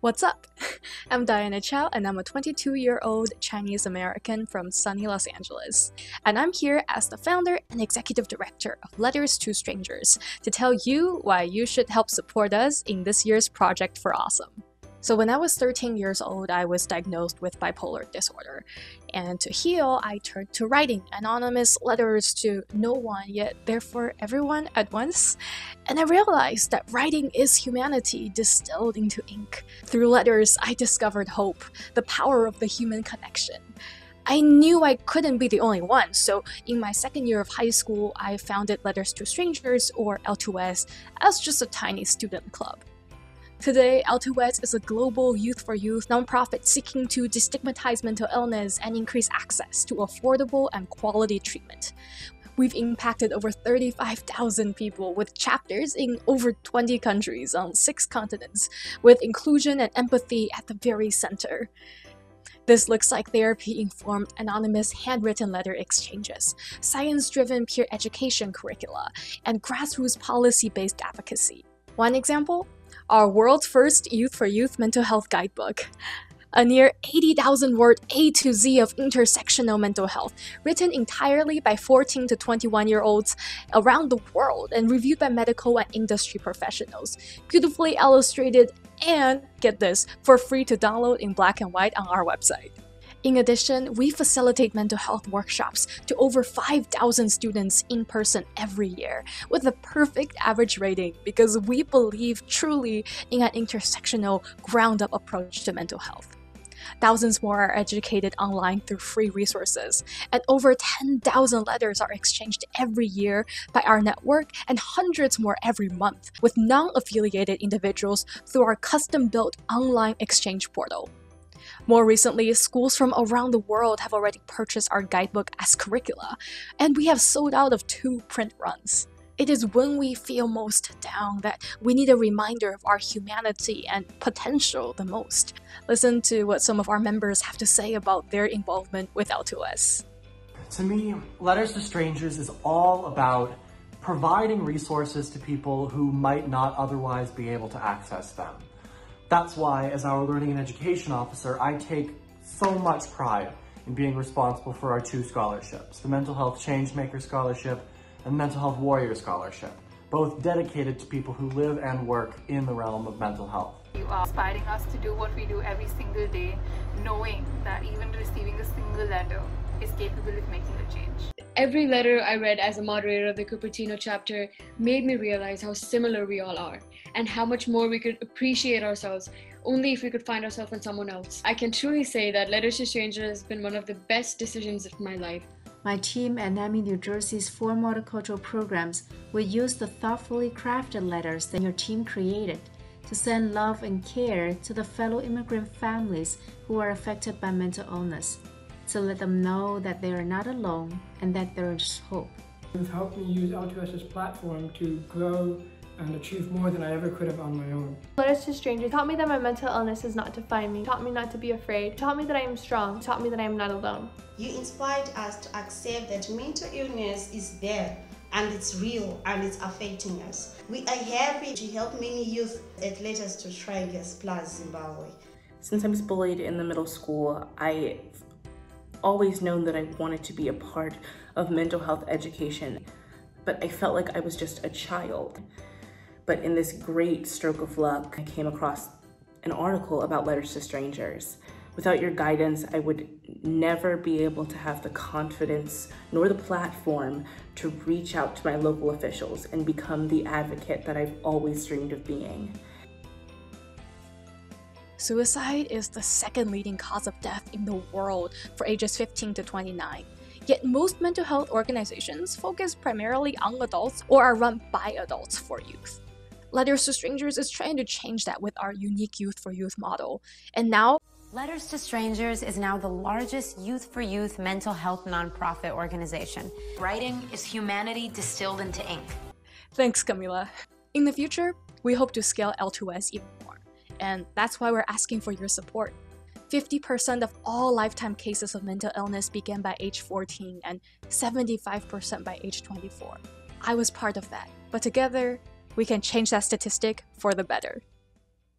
What's up? I'm Diana Chow, and I'm a 22-year-old Chinese American from sunny Los Angeles. And I'm here as the founder and executive director of Letters to Strangers to tell you why you should help support us in this year's Project for Awesome. So when I was 13 years old, I was diagnosed with bipolar disorder. And to heal, I turned to writing anonymous letters to no one, yet therefore everyone at once. And I realized that writing is humanity distilled into ink. Through letters, I discovered hope, the power of the human connection. I knew I couldn't be the only one, so in my second year of high school, I founded Letters to Strangers, or L2S, as just a tiny student club. Today, L2S is a global youth-for-youth nonprofit seeking to destigmatize mental illness and increase access to affordable and quality treatment. We've impacted over 35,000 people with chapters in over 20 countries on 6 continents, with inclusion and empathy at the very center. This looks like therapy-informed anonymous handwritten letter exchanges, science-driven peer education curricula, and grassroots policy-based advocacy. One example? Our world's first youth-for-youth mental health guidebook. A near 80,000-word A to Z of intersectional mental health, written entirely by 14 to 21-year-olds around the world and reviewed by medical and industry professionals, beautifully illustrated and, get this, for free to download in black and white on our website. In addition, we facilitate mental health workshops to over 5,000 students in person every year, with a perfect average rating because we believe truly in an intersectional, ground-up approach to mental health. Thousands more are educated online through free resources, and over 10,000 letters are exchanged every year by our network and hundreds more every month with non-affiliated individuals through our custom-built online exchange portal. More recently, schools from around the world have already purchased our guidebook as curricula, and we have sold out of 2 print runs. It is when we feel most down that we need a reminder of our humanity and potential the most. Listen to what some of our members have to say about their involvement with L2S. To me, Letters to Strangers is all about providing resources to people who might not otherwise be able to access them. That's why, as our Learning and Education Officer, I take so much pride in being responsible for our 2 scholarships, the Mental Health Changemaker Scholarship and Mental Health Warrior Scholarship, both dedicated to people who live and work in the realm of mental health. You are inspiring us to do what we do every single day, knowing that even receiving a single letter is capable of making a change. Every letter I read as a moderator of the Cupertino chapter made me realize how similar we all are, and how much more we could appreciate ourselves only if we could find ourselves in someone else. I can truly say that Letters to Strangers has been one of the best decisions of my life. My team at NAMI New Jersey's 4 multicultural programs will use the thoughtfully crafted letters that your team created to send love and care to the fellow immigrant families who are affected by mental illness, to let them know that they are not alone and that there is hope. It's helped me use L2S's platform to grow and achieve more than I ever could have on my own. Letters to Strangers taught me that my mental illness is not to define me, taught me not to be afraid, taught me that I am strong, taught me that I am not alone. You inspired us to accept that mental illness is there and it's real and it's affecting us. We are happy to help many youth at Letters to Strangers plus Zimbabwe. Since I was bullied in the middle school, I've always known that I wanted to be a part of mental health education, but I felt like I was just a child. But in this great stroke of luck, I came across an article about Letters to Strangers. Without your guidance, I would never be able to have the confidence nor the platform to reach out to my local officials and become the advocate that I've always dreamed of being. Suicide is the 2nd leading cause of death in the world for ages 15 to 29. Yet most mental health organizations focus primarily on adults or are run by adults for youth. Letters to Strangers is trying to change that with our unique youth-for-youth model. And now, Letters to Strangers is now the largest youth-for-youth mental health nonprofit organization. Writing is humanity distilled into ink. Thanks, Camila. In the future, we hope to scale L2S even more. And that's why we're asking for your support. 50% of all lifetime cases of mental illness began by age 14 and 75% by age 24. I was part of that, but together, we can change that statistic for the better.